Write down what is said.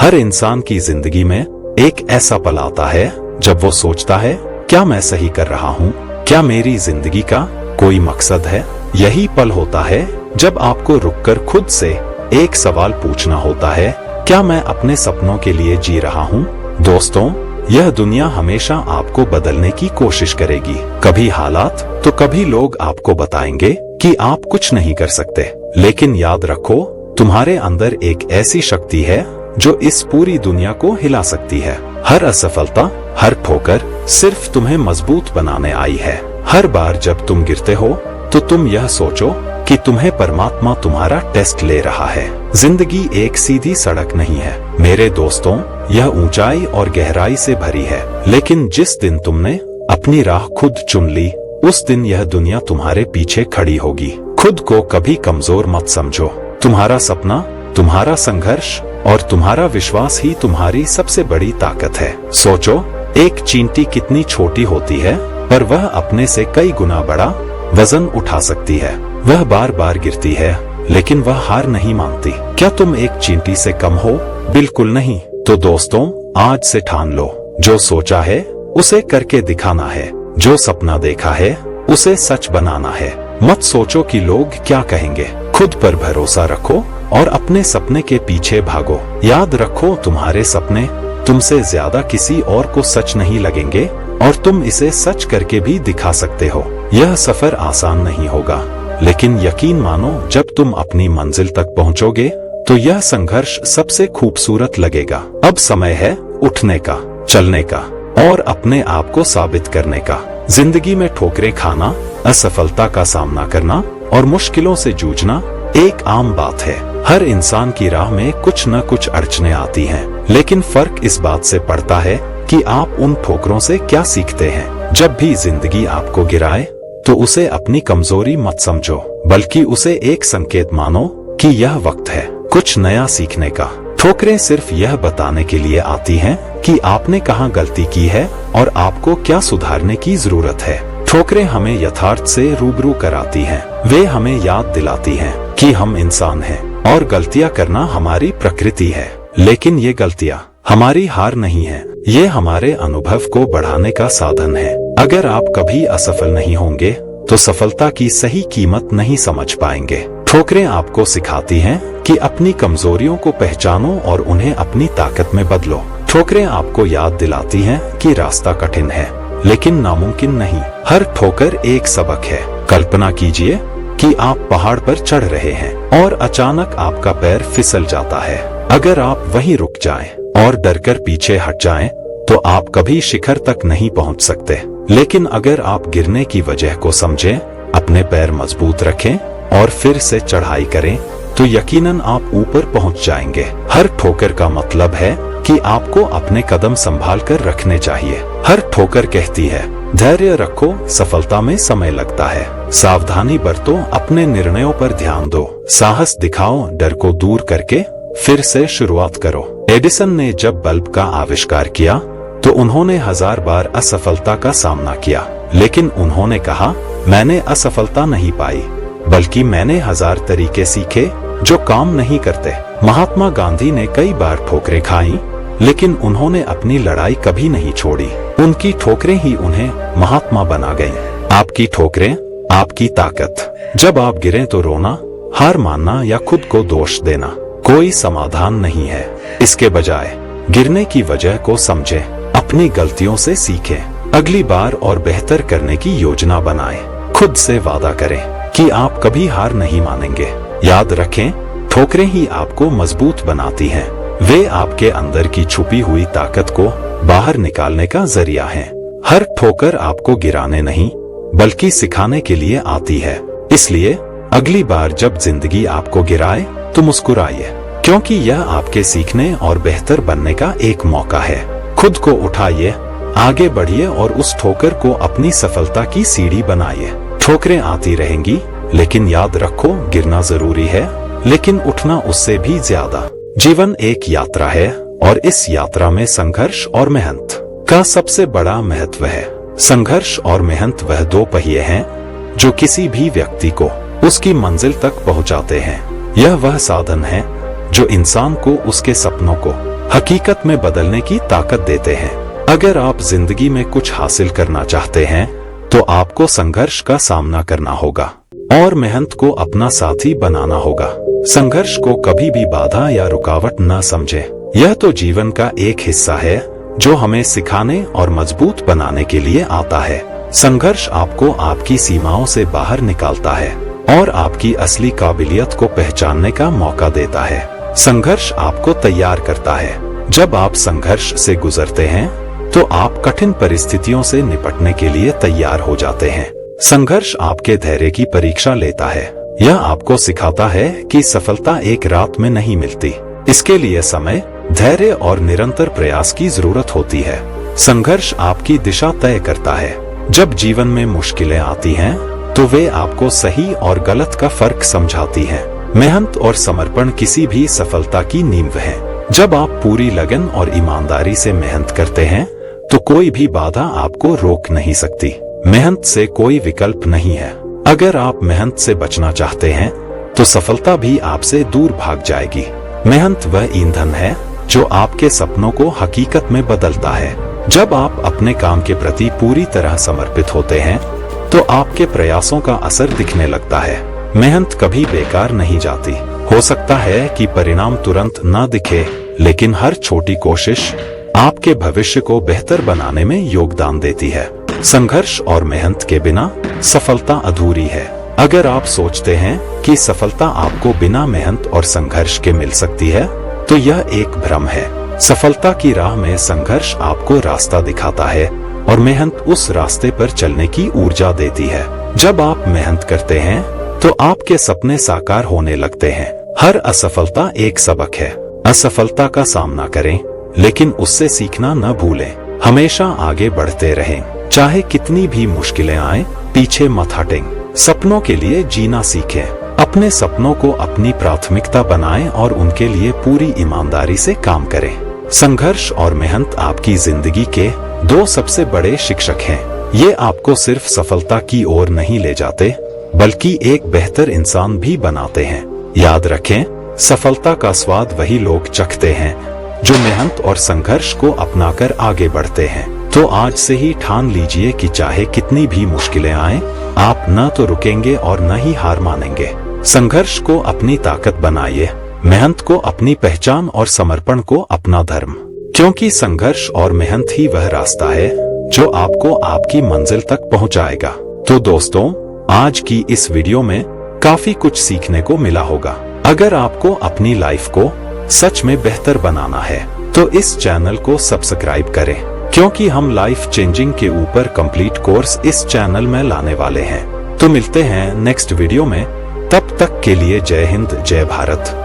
हर इंसान की जिंदगी में एक ऐसा पल आता है जब वो सोचता है, क्या मैं सही कर रहा हूँ? क्या मेरी जिंदगी का कोई मकसद है? यही पल होता है जब आपको रुककर खुद से एक सवाल पूछना होता है, क्या मैं अपने सपनों के लिए जी रहा हूँ? दोस्तों, यह दुनिया हमेशा आपको बदलने की कोशिश करेगी। कभी हालात तो कभी लोग आपको बताएंगे कि आप कुछ नहीं कर सकते। लेकिन याद रखो, तुम्हारे अंदर एक ऐसी शक्ति है जो इस पूरी दुनिया को हिला सकती है। हर असफलता, हर ठोकर सिर्फ तुम्हें मजबूत बनाने आई है। हर बार जब तुम गिरते हो तो तुम यह सोचो कि तुम्हें परमात्मा तुम्हारा टेस्ट ले रहा है। जिंदगी एक सीधी सड़क नहीं है मेरे दोस्तों, यह ऊंचाई और गहराई से भरी है। लेकिन जिस दिन तुमने अपनी राह खुद चुन ली, उस दिन यह दुनिया तुम्हारे पीछे खड़ी होगी। खुद को कभी कमजोर मत समझो। तुम्हारा सपना, तुम्हारा संघर्ष और तुम्हारा विश्वास ही तुम्हारी सबसे बड़ी ताकत है। सोचो, एक चींटी कितनी छोटी होती है, पर वह अपने से कई गुना बड़ा वजन उठा सकती है। वह बार बार गिरती है, लेकिन वह हार नहीं मानती। क्या तुम एक चींटी से कम हो? बिल्कुल नहीं। तो दोस्तों, आज से ठान लो, जो सोचा है उसे करके दिखाना है। जो सपना देखा है उसे सच बनाना है। मत सोचो कि लोग क्या कहेंगे। खुद पर भरोसा रखो और अपने सपने के पीछे भागो। याद रखो, तुम्हारे सपने तुमसे ज्यादा किसी और को सच नहीं लगेंगे और तुम इसे सच करके भी दिखा सकते हो। यह सफर आसान नहीं होगा, लेकिन यकीन मानो, जब तुम अपनी मंजिल तक पहुंचोगे तो यह संघर्ष सबसे खूबसूरत लगेगा। अब समय है उठने का, चलने का और अपने आप को साबित करने का। जिंदगी में ठोकरें खाना, असफलता का सामना करना और मुश्किलों से जूझना एक आम बात है। हर इंसान की राह में कुछ न कुछ अड़चनें आती हैं, लेकिन फर्क इस बात से पड़ता है कि आप उन ठोकरों से क्या सीखते हैं। जब भी जिंदगी आपको गिराए तो उसे अपनी कमजोरी मत समझो, बल्कि उसे एक संकेत मानो कि यह वक्त है कुछ नया सीखने का। ठोकरें सिर्फ यह बताने के लिए आती हैं कि आपने कहाँ गलती की है और आपको क्या सुधारने की जरूरत है। ठोकरें हमें यथार्थ से रूबरू कराती हैं। वे हमें याद दिलाती हैं कि हम इंसान हैं और गलतियां करना हमारी प्रकृति है। लेकिन ये गलतियां हमारी हार नहीं है, ये हमारे अनुभव को बढ़ाने का साधन है। अगर आप कभी असफल नहीं होंगे तो सफलता की सही कीमत नहीं समझ पाएंगे। ठोकरें आपको सिखाती हैं कि अपनी कमजोरियों को पहचानो और उन्हें अपनी ताकत में बदलो। ठोकरें आपको याद दिलाती हैं कि रास्ता कठिन है, लेकिन नामुमकिन नहीं। हर ठोकर एक सबक है। कल्पना कीजिए कि आप पहाड़ पर चढ़ रहे हैं और अचानक आपका पैर फिसल जाता है। अगर आप वहीं रुक जाएं और डरकर पीछे हट जाएं, तो आप कभी शिखर तक नहीं पहुंच सकते। लेकिन अगर आप गिरने की वजह को समझें, अपने पैर मजबूत रखें और फिर से चढ़ाई करें, तो यकीनन आप ऊपर पहुंच जाएंगे। हर ठोकर का मतलब है कि आपको अपने कदम संभाल कर रखने चाहिए। हर ठोकर कहती है, धैर्य रखो, सफलता में समय लगता है। सावधानी बरतो, अपने निर्णयों पर ध्यान दो। साहस दिखाओ, डर को दूर करके फिर से शुरुआत करो। एडिसन ने जब बल्ब का आविष्कार किया तो उन्होंने 1000 बार असफलता का सामना किया, लेकिन उन्होंने कहा, मैंने असफलता नहीं पाई, बल्कि मैंने 1000 तरीके सीखे जो काम नहीं करते। महात्मा गांधी ने कई बार ठोकरें खाई, लेकिन उन्होंने अपनी लड़ाई कभी नहीं छोड़ी। उनकी ठोकरें ही उन्हें महात्मा बना गईं। आपकी ठोकरें, आपकी ताकत। जब आप गिरें तो रोना, हार मानना या खुद को दोष देना कोई समाधान नहीं है। इसके बजाय गिरने की वजह को समझें, अपनी गलतियों से सीखें, अगली बार और बेहतर करने की योजना बनाएं। खुद से वादा करें कि आप कभी हार नहीं मानेंगे। याद रखें, ठोकरें ही आपको मजबूत बनाती हैं। वे आपके अंदर की छुपी हुई ताकत को बाहर निकालने का जरिया हैं। हर ठोकर आपको गिराने नहीं, बल्कि सिखाने के लिए आती है। इसलिए अगली बार जब जिंदगी आपको गिराए तो मुस्कुराइए, क्योंकि यह आपके सीखने और बेहतर बनने का एक मौका है। खुद को उठाइए, आगे बढ़िए और उस ठोकर को अपनी सफलता की सीढ़ी बनाइए। ठोकरें आती रहेंगी, लेकिन याद रखो, गिरना जरूरी है, लेकिन उठना उससे भी ज्यादा। जीवन एक यात्रा है और इस यात्रा में संघर्ष और मेहनत का सबसे बड़ा महत्व है। संघर्ष और मेहनत वह दो पहिए हैं जो किसी भी व्यक्ति को उसकी मंजिल तक पहुंचाते हैं। यह वह साधन है जो इंसान को उसके सपनों को हकीकत में बदलने की ताकत देते हैं। अगर आप जिंदगी में कुछ हासिल करना चाहते हैं तो आपको संघर्ष का सामना करना होगा और मेहनत को अपना साथी बनाना होगा। संघर्ष को कभी भी बाधा या रुकावट न समझें। यह तो जीवन का एक हिस्सा है जो हमें सिखाने और मजबूत बनाने के लिए आता है। संघर्ष आपको आपकी सीमाओं से बाहर निकालता है और आपकी असली काबिलियत को पहचानने का मौका देता है। संघर्ष आपको तैयार करता है। जब आप संघर्ष से गुजरते हैं तो आप कठिन परिस्थितियों से निपटने के लिए तैयार हो जाते हैं। संघर्ष आपके धैर्य की परीक्षा लेता है। यह आपको सिखाता है कि सफलता एक रात में नहीं मिलती। इसके लिए समय, धैर्य और निरंतर प्रयास की जरूरत होती है। संघर्ष आपकी दिशा तय करता है। जब जीवन में मुश्किलें आती हैं तो वे आपको सही और गलत का फर्क समझाती हैं। मेहनत और समर्पण किसी भी सफलता की नींव है। जब आप पूरी लगन और ईमानदारी से मेहनत करते हैं तो कोई भी बाधा आपको रोक नहीं सकती। मेहनत से कोई विकल्प नहीं है। अगर आप मेहनत से बचना चाहते हैं तो सफलता भी आपसे दूर भाग जाएगी। मेहनत वह ईंधन है जो आपके सपनों को हकीकत में बदलता है। जब आप अपने काम के प्रति पूरी तरह समर्पित होते हैं तो आपके प्रयासों का असर दिखने लगता है। मेहनत कभी बेकार नहीं जाती। हो सकता है कि परिणाम तुरंत ना दिखे, लेकिन हर छोटी कोशिश आपके भविष्य को बेहतर बनाने में योगदान देती है। संघर्ष और मेहनत के बिना सफलता अधूरी है। अगर आप सोचते हैं कि सफलता आपको बिना मेहनत और संघर्ष के मिल सकती है तो यह एक भ्रम है। सफलता की राह में संघर्ष आपको रास्ता दिखाता है और मेहनत उस रास्ते पर चलने की ऊर्जा देती है। जब आप मेहनत करते हैं तो आपके सपने साकार होने लगते हैं। हर असफलता एक सबक है। असफलता का सामना करें, लेकिन उससे सीखना न भूलें। हमेशा आगे बढ़ते रहें, चाहे कितनी भी मुश्किलें आएं, पीछे मत हटें। सपनों के लिए जीना सीखें। अपने सपनों को अपनी प्राथमिकता बनाएं और उनके लिए पूरी ईमानदारी से काम करें। संघर्ष और मेहनत आपकी जिंदगी के दो सबसे बड़े शिक्षक हैं। ये आपको सिर्फ सफलता की ओर नहीं ले जाते, बल्कि एक बेहतर इंसान भी बनाते हैं। याद रखें, सफलता का स्वाद वही लोग चखते हैं जो मेहनत और संघर्ष को अपनाकर आगे बढ़ते हैं। तो आज से ही ठान लीजिए कि चाहे कितनी भी मुश्किलें आएं, आप न तो रुकेंगे और न ही हार मानेंगे। संघर्ष को अपनी ताकत बनाइए, मेहनत को अपनी पहचान और समर्पण को अपना धर्म। क्योंकि संघर्ष और मेहनत ही वह रास्ता है जो आपको आपकी मंजिल तक पहुंचाएगा। तो दोस्तों, आज की इस वीडियो में काफी कुछ सीखने को मिला होगा। अगर आपको अपनी लाइफ को सच में बेहतर बनाना है तो इस चैनल को सब्सक्राइब करें, क्योंकि हम लाइफ चेंजिंग के ऊपर कंप्लीट कोर्स इस चैनल में लाने वाले हैं। तो मिलते हैं नेक्स्ट वीडियो में। तब तक के लिए जय हिंद, जय भारत।